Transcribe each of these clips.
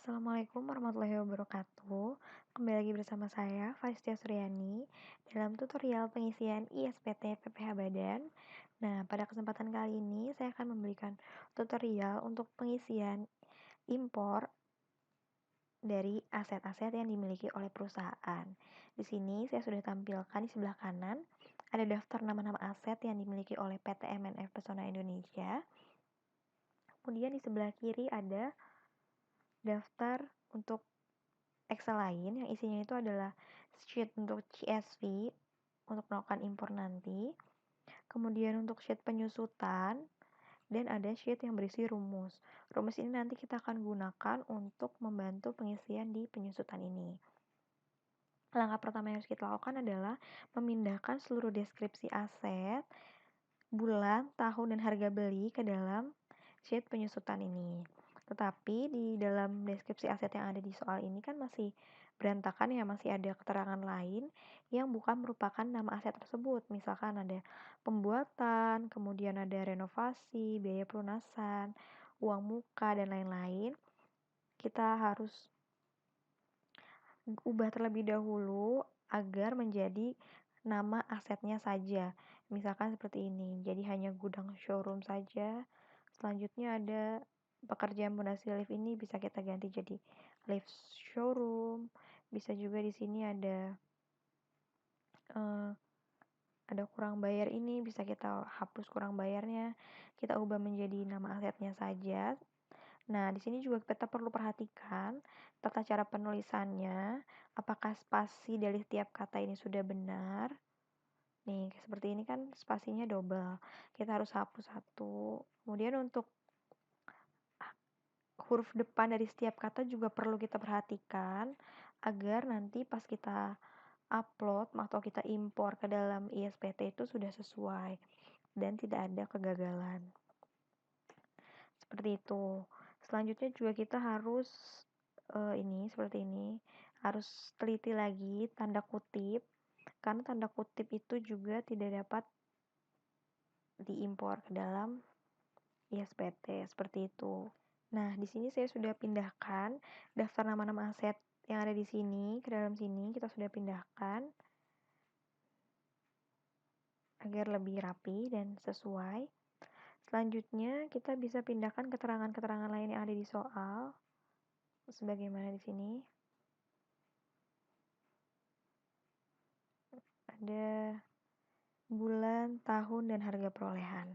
Assalamualaikum warahmatullahi wabarakatuh. Kembali lagi bersama saya, Faistia Suryani, dalam tutorial pengisian ISPT PPH Badan. Nah, pada kesempatan kali ini saya akan memberikan tutorial untuk pengisian impor dari aset-aset yang dimiliki oleh perusahaan. Di sini saya sudah tampilkan di sebelah kanan ada daftar nama-nama aset yang dimiliki oleh PT MNF Pesona Indonesia. Kemudian di sebelah kiri ada daftar untuk Excel lain yang isinya itu adalah sheet untuk CSV untuk melakukan impor nanti, kemudian untuk sheet penyusutan, dan ada sheet yang berisi rumus. Rumus ini nanti kita akan gunakan untuk membantu pengisian di penyusutan ini. Langkah pertama yang harus kita lakukan adalah memindahkan seluruh deskripsi aset, bulan, tahun, dan harga beli ke dalam sheet penyusutan ini. Tetapi di dalam deskripsi aset yang ada di soal ini kan masih berantakan ya, masih ada keterangan lain yang bukan merupakan nama aset tersebut. Misalkan ada pembuatan, kemudian ada renovasi, biaya pelunasan, uang muka, dan lain-lain. Kita harus ubah terlebih dahulu agar menjadi nama asetnya saja. Misalkan seperti ini, jadi hanya gudang showroom saja. Selanjutnya ada pekerjaan pondasi lift ini bisa kita ganti jadi lift showroom. Bisa juga di sini eh, ada kurang bayar ini, bisa kita hapus kurang bayarnya. Kita ubah menjadi nama asetnya saja. Nah, di sini juga kita perlu perhatikan tata cara penulisannya, apakah spasi dari tiap kata ini sudah benar. Nih, seperti ini kan spasinya double. Kita harus hapus satu. Kemudian untuk huruf depan dari setiap kata juga perlu kita perhatikan agar nanti pas kita upload atau kita impor ke dalam ISPT itu sudah sesuai dan tidak ada kegagalan. Seperti itu. Selanjutnya juga kita harus seperti ini, harus teliti lagi tanda kutip karena tanda kutip itu juga tidak dapat diimpor ke dalam ISPT seperti itu. Nah, di sini saya sudah pindahkan daftar nama-nama aset yang ada di sini ke dalam sini, kita sudah pindahkan agar lebih rapi dan sesuai. Selanjutnya, kita bisa pindahkan keterangan-keterangan lain yang ada di soal sebagaimana di sini. Ada bulan, tahun, dan harga perolehan.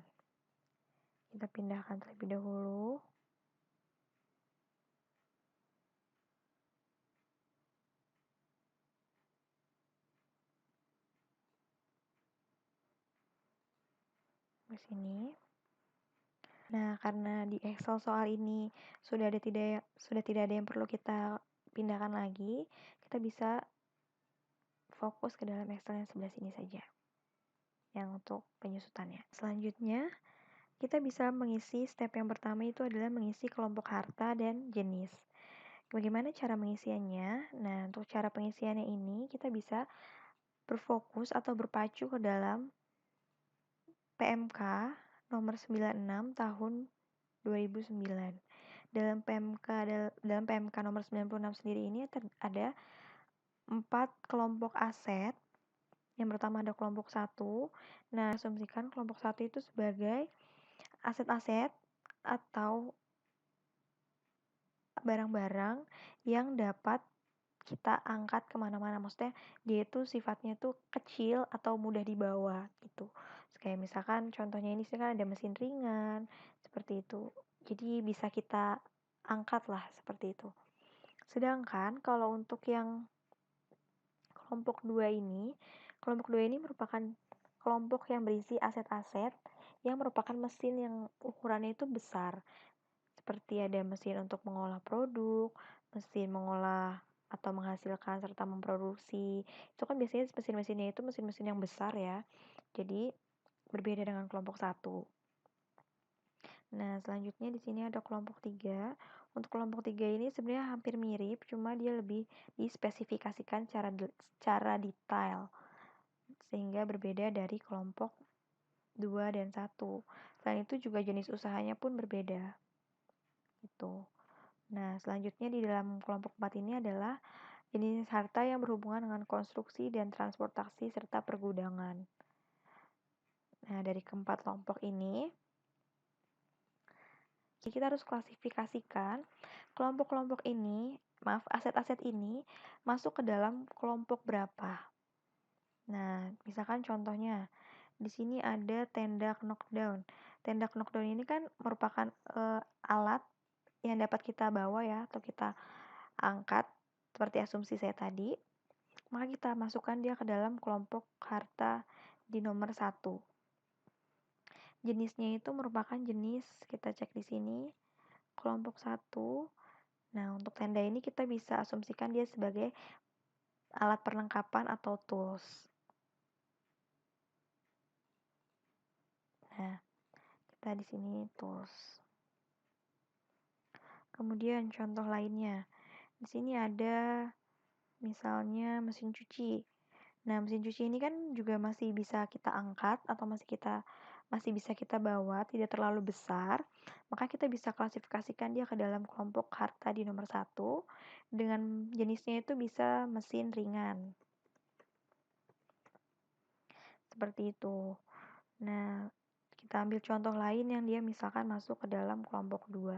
Kita pindahkan terlebih dahulu. Ke sini. Nah, karena di Excel soal ini sudah tidak ada yang perlu kita pindahkan lagi, kita bisa fokus ke dalam Excel yang sebelah sini saja, yang untuk penyusutannya. Selanjutnya, kita bisa mengisi step yang pertama itu adalah mengisi kelompok harta dan jenis. Bagaimana cara mengisiannya? Nah, untuk cara pengisiannya ini kita bisa berfokus atau berpacu ke dalam PMK nomor 96 tahun 2009. Dalam PMK nomor 96 sendiri ini ada 4 kelompok aset. Yang pertama ada kelompok 1. Nah, asumsikan kelompok 1 itu sebagai aset-aset atau barang-barang yang dapat kita angkat kemana-mana. Maksudnya dia itu sifatnya tuh kecil atau mudah dibawa gitu. Kayak misalkan contohnya ini sih kan ada mesin ringan, seperti itu. Jadi bisa kita angkat lah seperti itu. Sedangkan kalau untuk yang kelompok 2 ini merupakan kelompok yang berisi aset-aset yang merupakan mesin yang ukurannya itu besar. Seperti ada mesin untuk mengolah produk, mesin mengolah atau menghasilkan serta memproduksi. Itu kan biasanya mesin-mesinnya itu mesin-mesin yang besar ya. Jadi berbeda dengan kelompok 1. Nah, selanjutnya di sini ada kelompok 3. Untuk kelompok 3 ini sebenarnya hampir mirip, cuma dia lebih dispesifikasikan secara detail sehingga berbeda dari kelompok 2 dan 1. Selain itu juga jenis usahanya pun berbeda. Gitu. Nah, selanjutnya di dalam kelompok 4 ini adalah jenis harta yang berhubungan dengan konstruksi dan transportasi serta pergudangan. Nah, dari keempat kelompok ini, kita harus klasifikasikan kelompok-kelompok ini, aset-aset ini masuk ke dalam kelompok berapa. Nah, misalkan contohnya, di sini ada tenda knockdown. Tenda knockdown ini kan merupakan alat yang dapat kita bawa ya, atau kita angkat, seperti asumsi saya tadi. Maka kita masukkan dia ke dalam kelompok harta di nomor 1. Jenisnya itu merupakan jenis, kita cek di sini, kelompok 1. Nah, untuk tenda ini kita bisa asumsikan dia sebagai alat perlengkapan atau tools. Nah, kita di sini tools. Kemudian contoh lainnya. Di sini ada misalnya mesin cuci. Nah, mesin cuci ini kan juga masih bisa kita angkat atau masih bisa kita bawa, tidak terlalu besar. Maka kita bisa klasifikasikan dia ke dalam kelompok harta di nomor 1 dengan jenisnya itu bisa mesin ringan. Seperti itu. Nah, kita ambil contoh lain yang dia misalkan masuk ke dalam kelompok 2.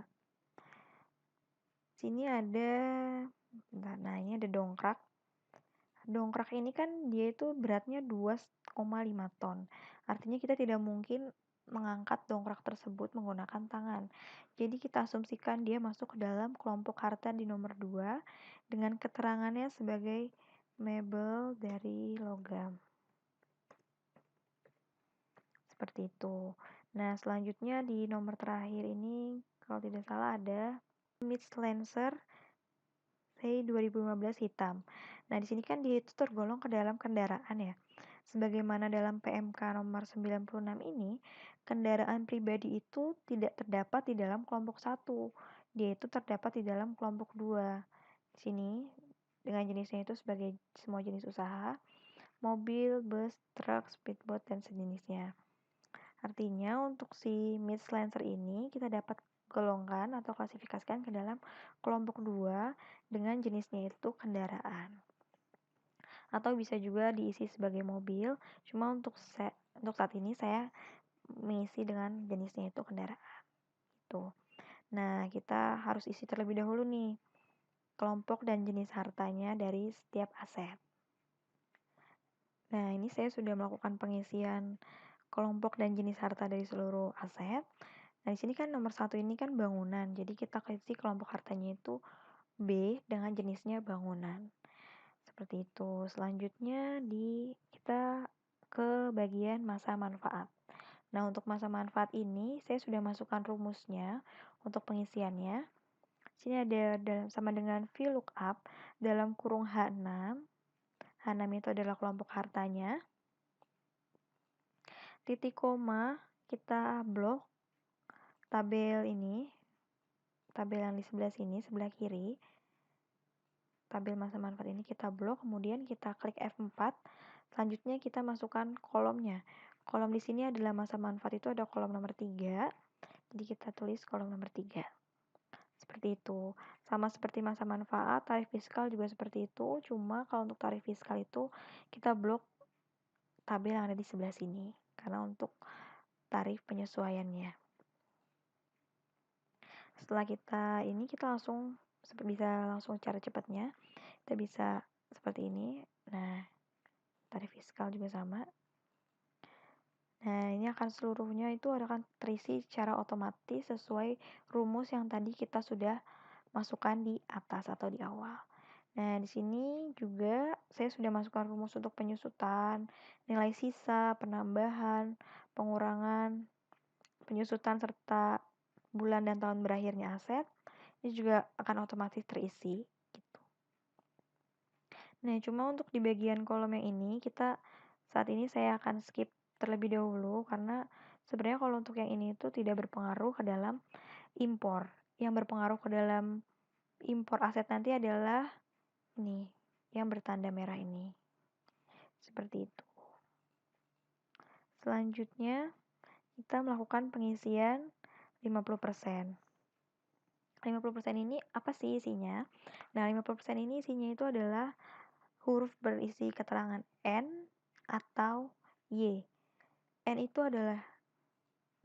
Sini ada, nah ini ada dongkrak. Dongkrak ini kan dia itu beratnya 2,5 ton. Artinya kita tidak mungkin mengangkat dongkrak tersebut menggunakan tangan. Jadi kita asumsikan dia masuk ke dalam kelompok harta di nomor 2 dengan keterangannya sebagai mebel dari logam. Seperti itu. Nah, selanjutnya di nomor terakhir ini, kalau tidak salah ada Mitch Lancer C 2015 hitam. Nah, di sini kan dia itu tergolong ke dalam kendaraan ya. Sebagaimana dalam PMK nomor 96 ini, kendaraan pribadi itu tidak terdapat di dalam kelompok 1. Dia itu terdapat di dalam kelompok 2. Di sini dengan jenisnya itu sebagai semua jenis usaha, mobil, bus, truk, speedboat, dan sejenisnya. Artinya untuk si Mid Lancer ini kita dapat golongkan atau klasifikasikan ke dalam kelompok 2 dengan jenisnya itu kendaraan. Atau bisa juga diisi sebagai mobil, cuma untuk saat ini saya mengisi dengan jenisnya itu kendaraan. Itu. Nah, kita harus isi terlebih dahulu nih kelompok dan jenis hartanya dari setiap aset. Nah, ini saya sudah melakukan pengisian kelompok dan jenis harta dari seluruh aset. Nah, di sini kan nomor 1 ini kan bangunan. Jadi kita kasih kelompok hartanya itu B dengan jenisnya bangunan. Seperti itu. Selanjutnya kita ke bagian masa manfaat. Nah, untuk masa manfaat ini saya sudah masukkan rumusnya untuk pengisiannya. Sini ada sama dengan VLOOKUP dalam kurung H6. H6 itu adalah kelompok hartanya. Titik koma kita blok tabel ini, tabel yang di sebelah sini, sebelah kiri, tabel masa manfaat ini kita blok, kemudian kita klik F4, selanjutnya kita masukkan kolomnya. Kolom di sini adalah masa manfaat itu ada kolom nomor 3, jadi kita tulis kolom nomor 3. Seperti itu. Sama seperti masa manfaat, tarif fiskal juga seperti itu, cuma kalau untuk tarif fiskal itu kita blok tabel yang ada di sebelah sini, karena untuk tarif penyesuaiannya. Setelah kita langsung bisa langsung cara cepatnya, kita bisa seperti ini. Nah, tarif fiskal juga sama. Nah, ini akan seluruhnya itu akan terisi secara otomatis sesuai rumus yang tadi kita sudah masukkan di atas atau di awal. Nah, di sini juga saya sudah masukkan rumus untuk penyusutan, nilai sisa, penambahan, pengurangan, penyusutan serta bulan dan tahun berakhirnya aset. Ini juga akan otomatis terisi gitu. Nah, cuma untuk di bagian kolom yang ini saat ini saya akan skip terlebih dahulu karena sebenarnya kalau untuk yang ini itu tidak berpengaruh ke dalam impor. Yang berpengaruh ke dalam impor aset nanti adalah ini, yang bertanda merah ini. Seperti itu. Selanjutnya, kita melakukan pengisian 50%. 50% ini apa sih isinya? Nah, 50% ini isinya itu adalah huruf berisi keterangan N atau Y. N itu adalah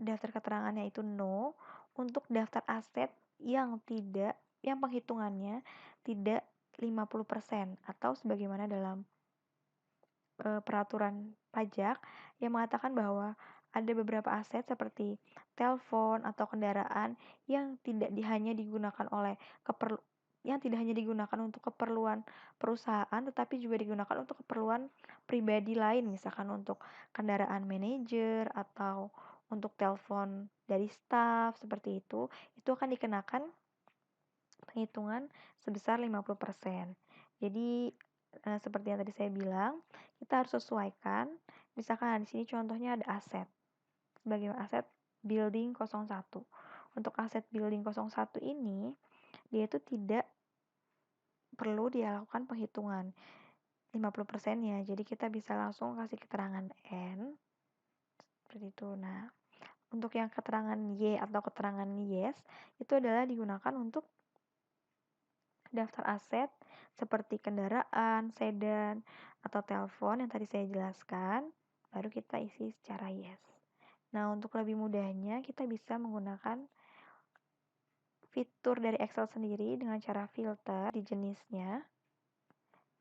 daftar keterangannya itu no, untuk daftar aset yang penghitungannya tidak 50% atau sebagaimana dalam peraturan pajak yang mengatakan bahwa ada beberapa aset seperti telepon atau kendaraan yang hanya digunakan yang tidak hanya digunakan untuk keperluan perusahaan tetapi juga digunakan untuk keperluan pribadi lain, misalkan untuk kendaraan manajer atau untuk telepon dari staf seperti itu akan dikenakan penghitungan sebesar 50%. Jadi seperti yang tadi saya bilang, kita harus sesuaikan. Misalkan di sini contohnya ada aset. Sebagai aset building 01. Untuk aset building 01 ini, dia itu tidak perlu dilakukan penghitungan 50%-nya. Jadi kita bisa langsung kasih keterangan N seperti itu. Nah, untuk yang keterangan Y atau keterangan yes itu adalah digunakan untuk daftar aset seperti kendaraan, sedan, atau telepon yang tadi saya jelaskan, baru kita isi secara yes. Nah, untuk lebih mudahnya kita bisa menggunakan fitur dari Excel sendiri dengan cara filter di jenisnya.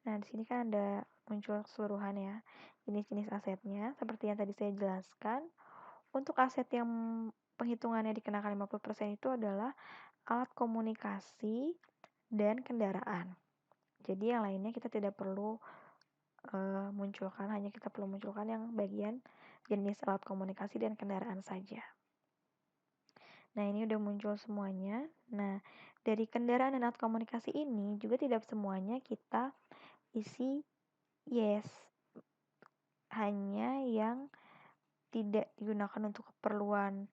Nah, di sini kan ada muncul keseluruhan ya, jenis-jenis asetnya seperti yang tadi saya jelaskan. Untuk aset yang penghitungannya dikenakan 50% itu adalah alat komunikasi dan kendaraan. Jadi yang lainnya kita tidak perlu hanya kita perlu munculkan yang bagian jenis alat komunikasi dan kendaraan saja. Nah, ini udah muncul semuanya. Nah, dari kendaraan dan alat komunikasi ini juga tidak semuanya kita isi yes. Hanya yang tidak digunakan untuk keperluan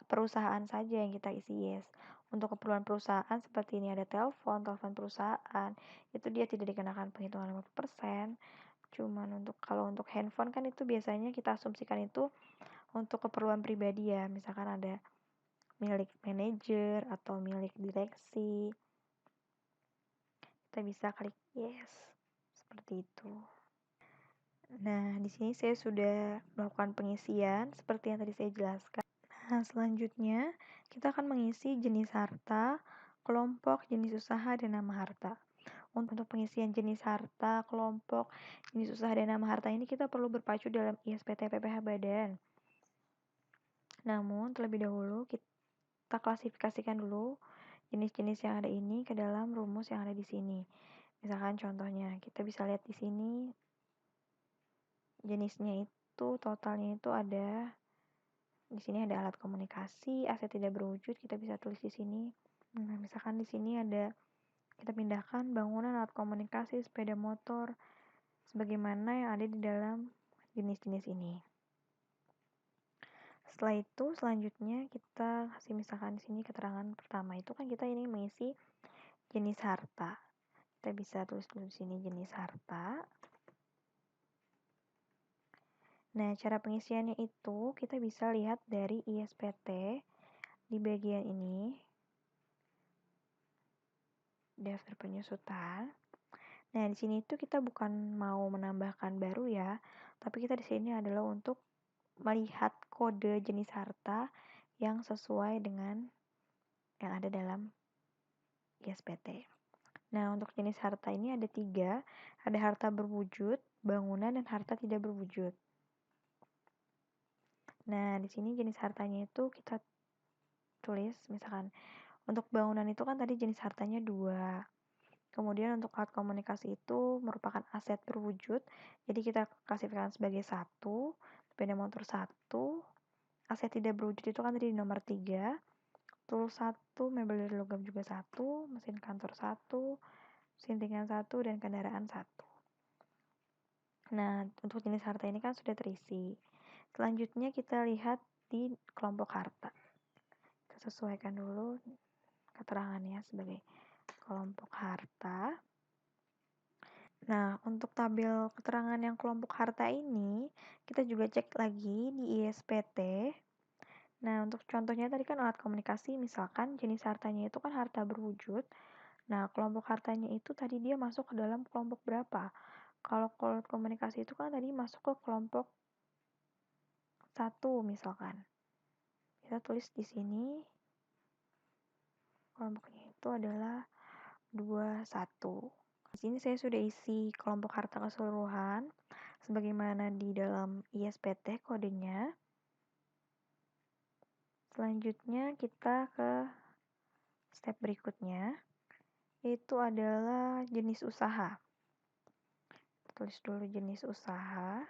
perusahaan saja yang kita isi yes. Untuk keperluan perusahaan seperti ini ada telepon perusahaan, itu dia tidak dikenakan penghitungan 50%. Cuman kalau untuk handphone kan itu biasanya kita asumsikan itu untuk keperluan pribadi ya. Misalkan ada milik manajer atau milik direksi. Kita bisa klik yes. Seperti itu. Nah, di sini saya sudah melakukan pengisian seperti yang tadi saya jelaskan. Nah, selanjutnya kita akan mengisi jenis harta, kelompok, jenis usaha, dan nama harta. Untuk pengisian jenis harta, kelompok, jenis usaha, dan nama harta ini kita perlu berpacu dalam ISPT PPh Badan. Namun, terlebih dahulu kita klasifikasikan dulu jenis-jenis yang ada ini ke dalam rumus yang ada di sini. Misalkan contohnya, kita bisa lihat di sini jenisnya itu totalnya itu ada di sini ada alat komunikasi, aset tidak berwujud, kita bisa tulis di sini. Nah, misalkan di sini ada kita pindahkan bangunan, alat komunikasi, sepeda motor sebagaimana yang ada di dalam jenis-jenis ini. Setelah itu selanjutnya kita kasih misalkan di sini keterangan pertama itu kan kita ini mengisi jenis harta. Kita bisa tulis di sini jenis harta. Nah, cara pengisiannya itu kita bisa lihat dari ISPT di bagian ini. Daftar penyusutan. Nah, di sini itu kita bukan mau menambahkan baru ya, tapi kita di sini adalah untuk melihat kode jenis harta yang sesuai dengan yang ada dalam ISPT. Nah, untuk jenis harta ini ada 3, ada harta berwujud, bangunan, dan harta tidak berwujud. Nah, di sini jenis hartanya itu kita tulis, misalkan untuk bangunan itu kan tadi jenis hartanya 2. Kemudian untuk alat komunikasi itu merupakan aset berwujud, jadi kita klasifikasikan sebagai 1, sepeda motor 1, aset tidak berwujud itu kan tadi di nomor 3, tools 1, mebel dari logam juga 1, mesin kantor 1, sintingan 1, dan kendaraan 1. Nah, untuk jenis harta ini kan sudah terisi. Selanjutnya kita lihat di kelompok harta. Kita sesuaikan dulu keterangannya sebagai kelompok harta. Nah, untuk tabel keterangan yang kelompok harta ini, kita juga cek lagi di ISPT Nah, untuk contohnya tadi kan alat komunikasi, misalkan jenis hartanya itu kan harta berwujud. Nah, kelompok hartanya itu tadi dia masuk ke dalam kelompok berapa? Kalau alat komunikasi itu kan tadi masuk ke kelompok satu misalkan. Kita tulis di sini kelompoknya itu adalah 21. Di sini saya sudah isi kelompok harta keseluruhan sebagaimana di dalam ISPT kodenya. Selanjutnya kita ke step berikutnya, yaitu adalah jenis usaha. Tulis dulu jenis usaha.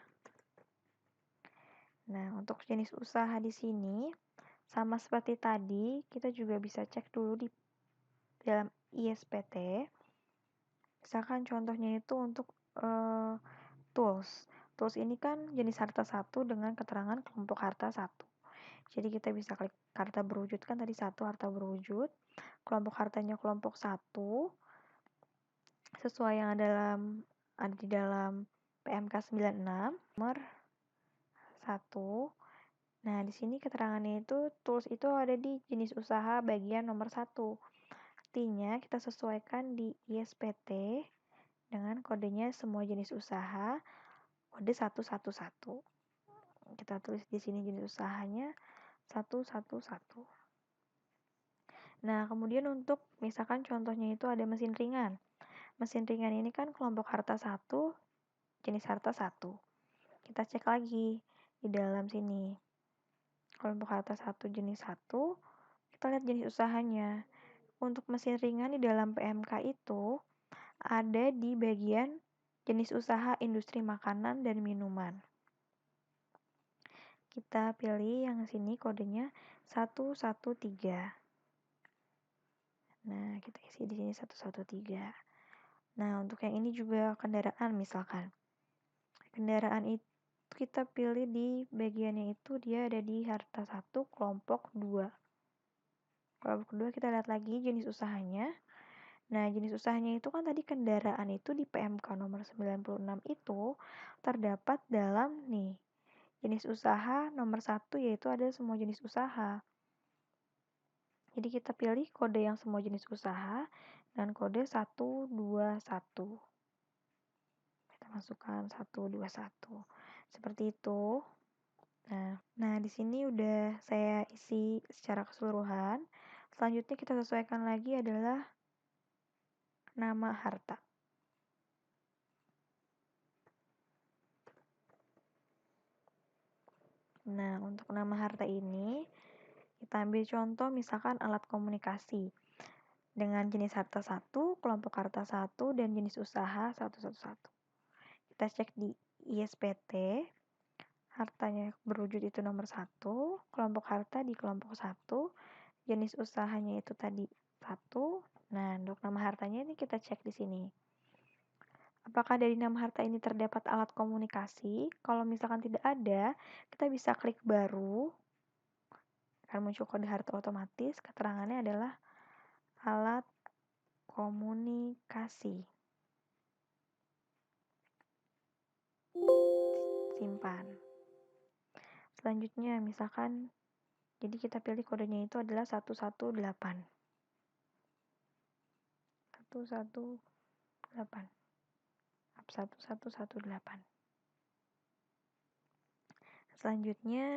Nah, untuk jenis usaha di sini sama seperti tadi, kita juga bisa cek dulu di dalam ISPT. Misalkan contohnya itu untuk tools. Tools ini kan jenis harta satu dengan keterangan kelompok harta satu. Jadi kita bisa klik harta berwujud kan tadi satu harta berwujud. Kelompok hartanya kelompok satu sesuai yang ada di dalam PMK 96 nomor 1. Nah, di sini keterangannya itu tools itu ada di jenis usaha bagian nomor 1. Artinya kita sesuaikan di ISPT dengan kodenya semua jenis usaha kode 111. Kita tulis di sini jenis usahanya 111. Nah, kemudian untuk misalkan contohnya itu ada mesin ringan. Mesin ringan ini kan kelompok harta 1, jenis harta 1. Kita cek lagi di dalam sini. Kelompok harta 1 jenis 1, kita lihat jenis usahanya. Untuk mesin ringan di dalam PMK itu ada di bagian jenis usaha industri makanan dan minuman. Kita pilih yang sini kodenya 113. Nah, kita isi di sini 113. Nah, untuk yang ini juga kendaraan misalkan. Kendaraan itu kita pilih di bagiannya itu dia ada di harta 1 kelompok 2. Kelompok 2 kita lihat lagi jenis usahanya. Nah, jenis usahanya itu kan tadi kendaraan itu di PMK nomor 96 itu terdapat dalam nih jenis usaha nomor 1 yaitu ada semua jenis usaha. Jadi kita pilih kode yang semua jenis usaha dan kode 121. Kita masukkan 121. Seperti itu. Nah, di sini udah saya isi secara keseluruhan. Selanjutnya kita sesuaikan lagi adalah nama harta. Nah, untuk nama harta ini kita ambil contoh misalkan alat komunikasi dengan jenis harta 1, kelompok harta 1, dan jenis usaha 111. Kita cek di ISPT, hartanya berwujud itu nomor 1, kelompok harta di kelompok 1, jenis usahanya itu tadi 1. Nah, untuk nama hartanya ini kita cek di sini. Apakah dari nama harta ini terdapat alat komunikasi? Kalau misalkan tidak ada, kita bisa klik baru. Akan muncul kode harta otomatis, keterangannya adalah alat komunikasi. Simpan. Selanjutnya, misalkan, jadi kita pilih kodenya itu adalah 118. 118. 1118. Selanjutnya,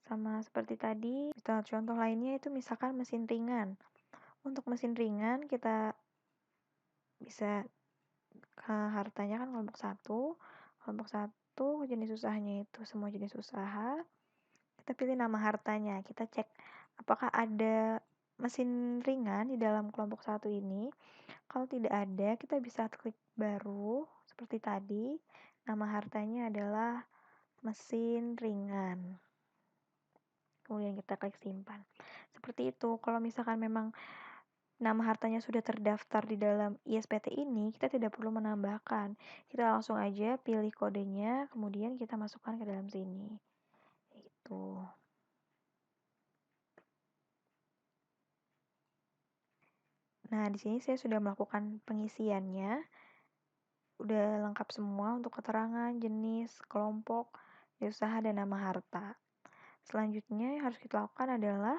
sama seperti tadi, contoh lainnya itu misalkan mesin ringan. Untuk mesin ringan kita bisa hartanya kan kelompok 1. Kelompok 1 jenis usahanya itu semua jenis usaha. Kita pilih nama hartanya. Kita cek apakah ada mesin ringan di dalam kelompok 1 ini. Kalau tidak ada, kita bisa klik baru seperti tadi. Nama hartanya adalah mesin ringan. Kemudian kita klik simpan. Seperti itu. Kalau misalkan memang nama hartanya sudah terdaftar di dalam ISPT ini, kita tidak perlu menambahkan. Kita langsung aja pilih kodenya, kemudian kita masukkan ke dalam sini. Itu. Nah, di sini saya sudah melakukan pengisiannya. Udah lengkap semua untuk keterangan, jenis, kelompok, usaha, dan nama harta. Selanjutnya yang harus kita lakukan adalah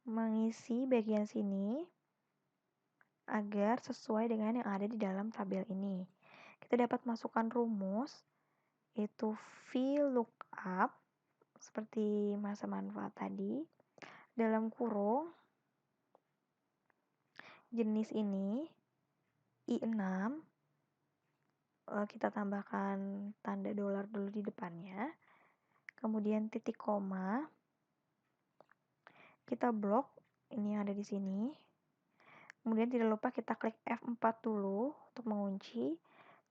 mengisi bagian sini agar sesuai dengan yang ada di dalam tabel ini. Kita dapat masukkan rumus, yaitu VLOOKUP, seperti masa manfaat tadi, dalam kurung jenis ini, I6, kita tambahkan tanda dolar dulu di depannya, kemudian titik koma, kita blok ini yang ada di sini, kemudian tidak lupa kita klik F4 dulu untuk mengunci,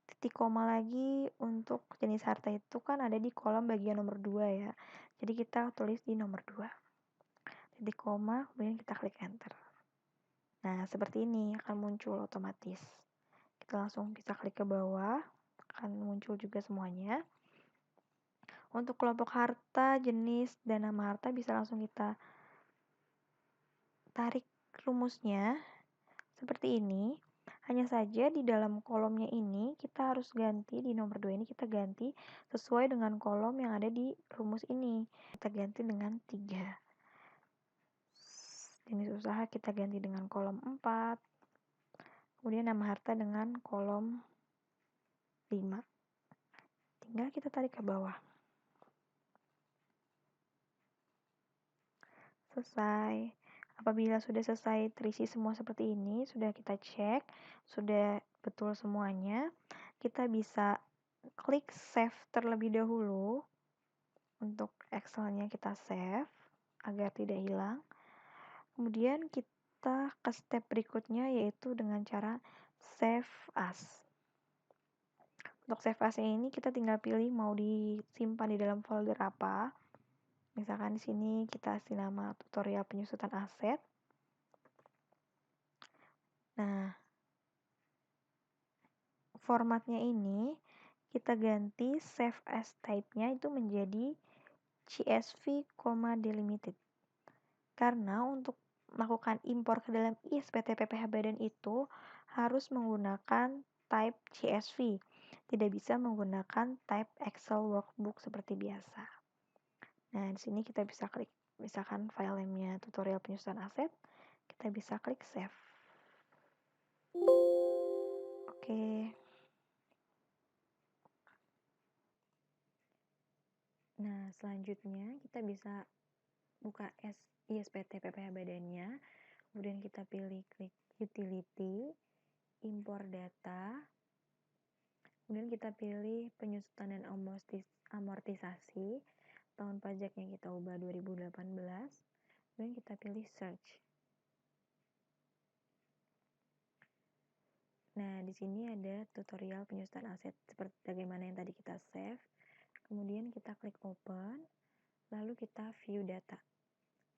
titik koma lagi untuk jenis harta itu kan ada di kolom bagian nomor 2 ya, jadi kita tulis di nomor 2, titik koma, kemudian kita klik enter. Nah, seperti ini akan muncul otomatis. Kita langsung bisa klik ke bawah, akan muncul juga semuanya. Untuk kelompok harta, jenis, dan nama harta bisa langsung kita tarik rumusnya seperti ini. Hanya saja di dalam kolomnya ini kita harus ganti, di nomor 2 ini kita ganti sesuai dengan kolom yang ada di rumus ini. Kita ganti dengan 3. Jenis usaha kita ganti dengan kolom 4. Kemudian nama harta dengan kolom 5. Tinggal kita tarik ke bawah. Selesai. Apabila sudah selesai terisi semua seperti ini, sudah kita cek, sudah betul semuanya, kita bisa klik save terlebih dahulu. Untuk Excel-nya kita save agar tidak hilang. Kemudian kita ke step berikutnya yaitu dengan cara save as. Untuk save as ini kita tinggal pilih mau disimpan di dalam folder apa. Misalkan di sini kita kasih nama tutorial penyusutan aset. Nah, formatnya ini kita ganti save as type-nya itu menjadi CSV, delimited. Karena untuk melakukan impor ke dalam ISPT PPH Badan itu harus menggunakan type CSV. Tidak bisa menggunakan type Excel workbook seperti biasa. Nah, di sini kita bisa klik, misalkan file name-nya tutorial penyusunan aset, kita bisa klik save. Oke. Nah, selanjutnya kita bisa buka ISPT PPH Badannya, kemudian kita pilih klik utility, impor data, kemudian kita pilih penyusutan dan amortisasi, tahun pajaknya kita ubah 2018, kemudian kita pilih search. Nah, di sini ada tutorial penyusutan aset seperti bagaimana yang tadi kita save. Kemudian kita klik open, lalu kita view data.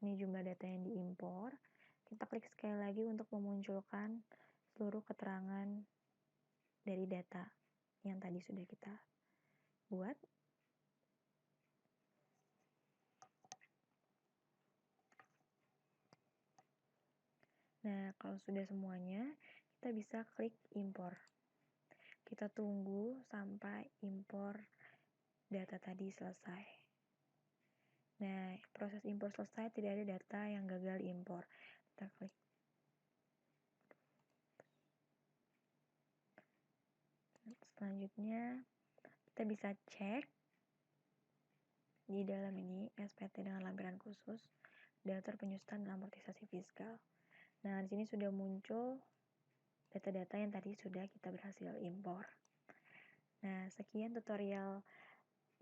Ini jumlah data yang diimpor. Kita klik sekali lagi untuk memunculkan seluruh keterangan dari data yang tadi sudah kita buat. Nah, kalau sudah semuanya, kita bisa klik impor. Kita tunggu sampai impor data tadi selesai. Nah, proses impor selesai, tidak ada data yang gagal impor. Kita klik. Selanjutnya, kita bisa cek di dalam ini SPT dengan lampiran khusus, daftar penyusutan dan amortisasi fiskal. Nah, di sini sudah muncul data-data yang tadi sudah kita berhasil impor. Nah, sekian tutorial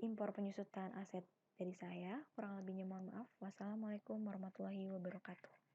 impor penyusutan aset dari saya. Kurang lebihnya mohon maaf. Wassalamualaikum warahmatullahi wabarakatuh.